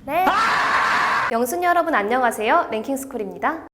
네. 영순이 여러분 안녕하세요. 랭킹스쿨입니다.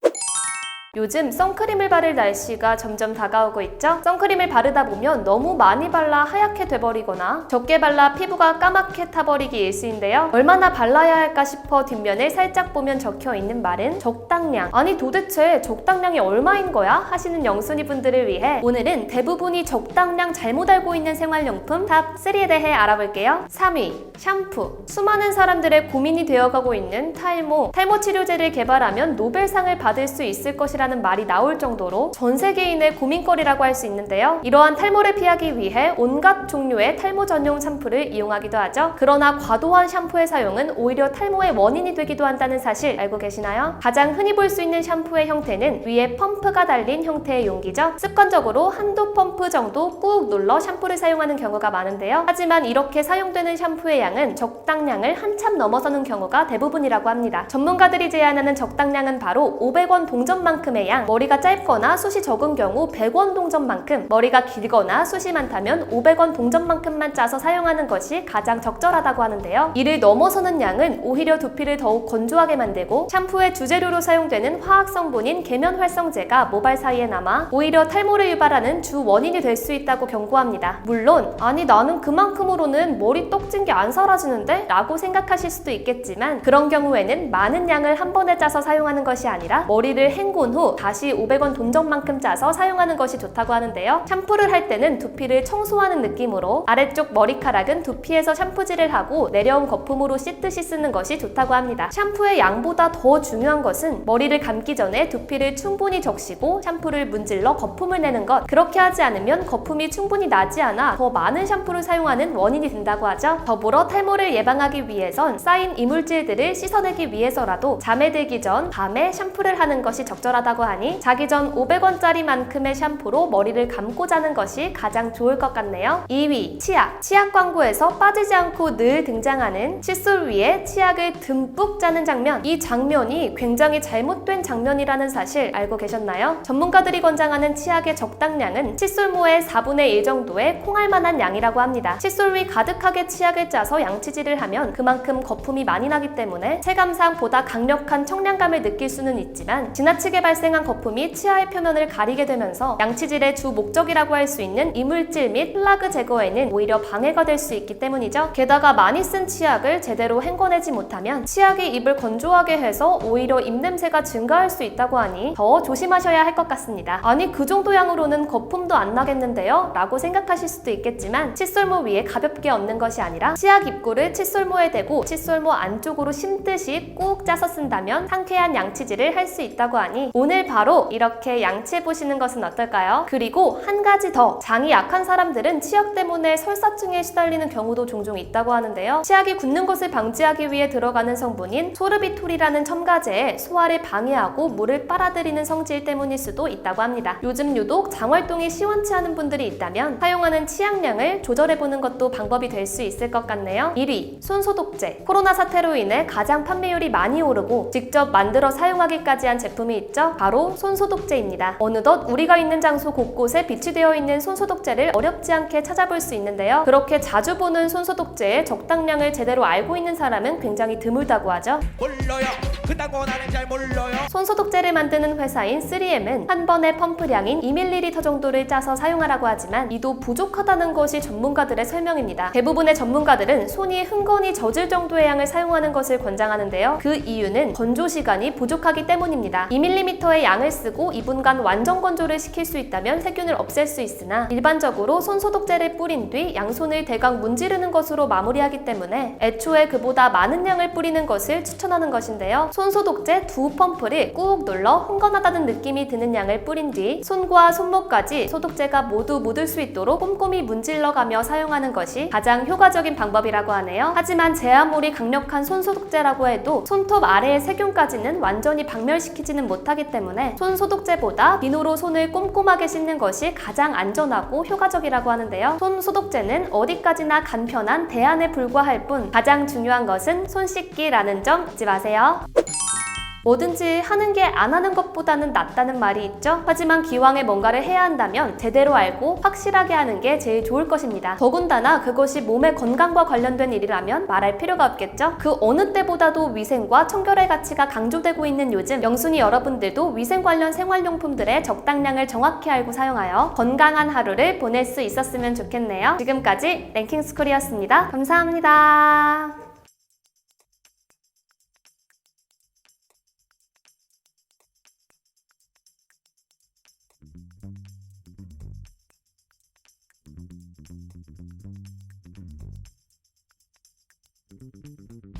요즘 선크림을 바를 날씨가 점점 다가오고 있죠? 선크림을 바르다 보면 너무 많이 발라 하얗게 돼버리거나 적게 발라 피부가 까맣게 타버리기 일쑤인데요. 얼마나 발라야 할까 싶어 뒷면을 살짝 보면 적혀있는 말은 적당량. 아니 도대체 적당량이 얼마인 거야? 하시는 영순이 분들을 위해 오늘은 대부분이 적당량 잘못 알고 있는 생활용품 탑 3에 대해 알아볼게요. 3위, 샴푸. 수많은 사람들의 고민이 되어가고 있는 탈모 치료제를 개발하면 노벨상을 받을 수 있을 것이라 라는 말이 나올 정도로 전 세계인의 고민거리라고 할 수 있는데요. 이러한 탈모를 피하기 위해 온갖 종류의 탈모 전용 샴푸를 이용하기도 하죠. 그러나 과도한 샴푸의 사용은 오히려 탈모의 원인이 되기도 한다는 사실 알고 계시나요? 가장 흔히 볼 수 있는 샴푸의 형태는 위에 펌프가 달린 형태의 용기죠. 습관적으로 한두 펌프 정도 꾹 눌러 샴푸를 사용하는 경우가 많은데요. 하지만 이렇게 사용되는 샴푸의 양은 적당량을 한참 넘어서는 경우가 대부분이라고 합니다. 전문가들이 제안하는 적당량은 바로 500원 동전만큼 양, 머리가 짧거나 숱이 적은 경우 100원 동전만큼, 머리가 길거나 숱이 많다면 500원 동전만큼만 짜서 사용하는 것이 가장 적절하다고 하는데요. 이를 넘어서는 양은 오히려 두피를 더욱 건조하게 만들고 샴푸의 주재료로 사용되는 화학 성분인 계면활성제가 모발 사이에 남아 오히려 탈모를 유발하는 주 원인이 될 수 있다고 경고합니다. 물론 아니 나는 그만큼으로는 머리 떡진 게 안 사라지는데? 라고 생각하실 수도 있겠지만 그런 경우에는 많은 양을 한 번에 짜서 사용하는 것이 아니라 머리를 헹군 후 다시 500원 돈정만큼 짜서 사용하는 것이 좋다고 하는데요. 샴푸를 할 때는 두피를 청소하는 느낌으로 아래쪽 머리카락은 두피에서 샴푸질을 하고 내려온 거품으로 씻듯이 쓰는 것이 좋다고 합니다. 샴푸의 양보다 더 중요한 것은 머리를 감기 전에 두피를 충분히 적시고 샴푸를 문질러 거품을 내는 것. 그렇게 하지 않으면 거품이 충분히 나지 않아 더 많은 샴푸를 사용하는 원인이 된다고 하죠. 더불어 탈모를 예방하기 위해선 쌓인 이물질들을 씻어내기 위해서라도 잠에 들기 전 밤에 샴푸를 하는 것이 적절하다고 하니 자기 전 500원짜리만큼의 샴푸로 머리를 감고 자는 것이 가장 좋을 것 같네요. 2위, 치약. 치약 광고에서 빠지지 않고 늘 등장하는 칫솔 위에 치약을 듬뿍 짜는 장면. 이 장면이 굉장히 잘못된 장면이라는 사실 알고 계셨나요? 전문가들이 권장하는 치약의 적당량은 칫솔모의 4분의 1 정도의 콩알 만한 양이라고 합니다. 칫솔 위 가득하게 치약을 짜서 양치질을 하면 그만큼 거품이 많이 나기 때문에 체감상 보다 강력한 청량감을 느낄 수는 있지만 지나치게 발생한 거품이 치아의 표면을 가리게 되면서 양치질의 주 목적이라고 할 수 있는 이물질 및 플라그 제거에는 오히려 방해가 될 수 있기 때문이죠. 게다가 많이 쓴 치약을 제대로 헹궈내지 못하면 치약이 입을 건조하게 해서 오히려 입냄새가 증가할 수 있다고 하니 더 조심하셔야 할 것 같습니다. 아니 그 정도 양으로는 거품도 안 나겠는데요? 라고 생각하실 수도 있겠지만 칫솔모 위에 가볍게 얹는 것이 아니라 치약 입구를 칫솔모에 대고 칫솔모 안쪽으로 심듯이 꾹 짜서 쓴다면 상쾌한 양치질을 할 수 있다고 하니 오늘 바로 이렇게 양치해보시는 것은 어떨까요? 그리고 한 가지 더, 장이 약한 사람들은 치약 때문에 설사증에 시달리는 경우도 종종 있다고 하는데요. 치약이 굳는 것을 방지하기 위해 들어가는 성분인 소르비톨이라는 첨가제에 소화를 방해하고 물을 빨아들이는 성질 때문일 수도 있다고 합니다. 요즘 유독 장활동이 시원치 않은 분들이 있다면 사용하는 치약량을 조절해보는 것도 방법이 될 수 있을 것 같네요. 1위, 손소독제. 코로나 사태로 인해 가장 판매율이 많이 오르고 직접 만들어 사용하기까지 한 제품이 있죠? 바로 손소독제입니다. 어느덧 우리가 있는 장소 곳곳에 비치되어 있는 손소독제를 어렵지 않게 찾아볼 수 있는데요. 그렇게 자주 보는 손소독제의 적당량을 제대로 알고 있는 사람은 굉장히 드물다고 하죠. 몰라요. 그딴 거 나는 잘 몰라요. 손소독제를 만드는 회사인 3M은 한 번의 펌프량인 2ml 정도를 짜서 사용하라고 하지만 이도 부족하다는 것이 전문가들의 설명입니다. 대부분의 전문가들은 손이 흥건히 젖을 정도의 양을 사용하는 것을 권장하는데요. 그 이유는 건조 시간이 부족하기 때문입니다. 2ml의 양을 쓰고 2분간 완전 건조를 시킬 수 있다면 세균을 없앨 수 있으나 일반적으로 손소독제를 뿌린 뒤 양손을 대강 문지르는 것으로 마무리하기 때문에 애초에 그보다 많은 양을 뿌리는 것을 추천하는 것인데요. 손소독제 2펌프를 꾹 눌러 흥건하다는 느낌이 드는 양을 뿌린 뒤 손과 손목까지 소독제가 모두 묻을 수 있도록 꼼꼼히 문질러가며 사용하는 것이 가장 효과적인 방법이라고 하네요. 하지만 제아무리 강력한 손소독제라고 해도 손톱 아래의 세균까지는 완전히 박멸시키지는 못하기 때문에 손소독제보다 비누로 손을 꼼꼼하게 씻는 것이 가장 안전하고 효과적이라고 하는데요. 손소독제는 어디까지나 간편한 대안에 불과할 뿐 가장 중요한 것은 손 씻기라는 점 잊지 마세요. 뭐든지 하는 게 안 하는 것보다는 낫다는 말이 있죠. 하지만 기왕에 뭔가를 해야 한다면 제대로 알고 확실하게 하는 게 제일 좋을 것입니다. 더군다나 그것이 몸의 건강과 관련된 일이라면 말할 필요가 없겠죠. 그 어느 때보다도 위생과 청결의 가치가 강조되고 있는 요즘, 영순이 여러분들도 위생 관련 생활용품들의 적당량을 정확히 알고 사용하여 건강한 하루를 보낼 수 있었으면 좋겠네요. 지금까지 랭킹스쿨이었습니다. 감사합니다.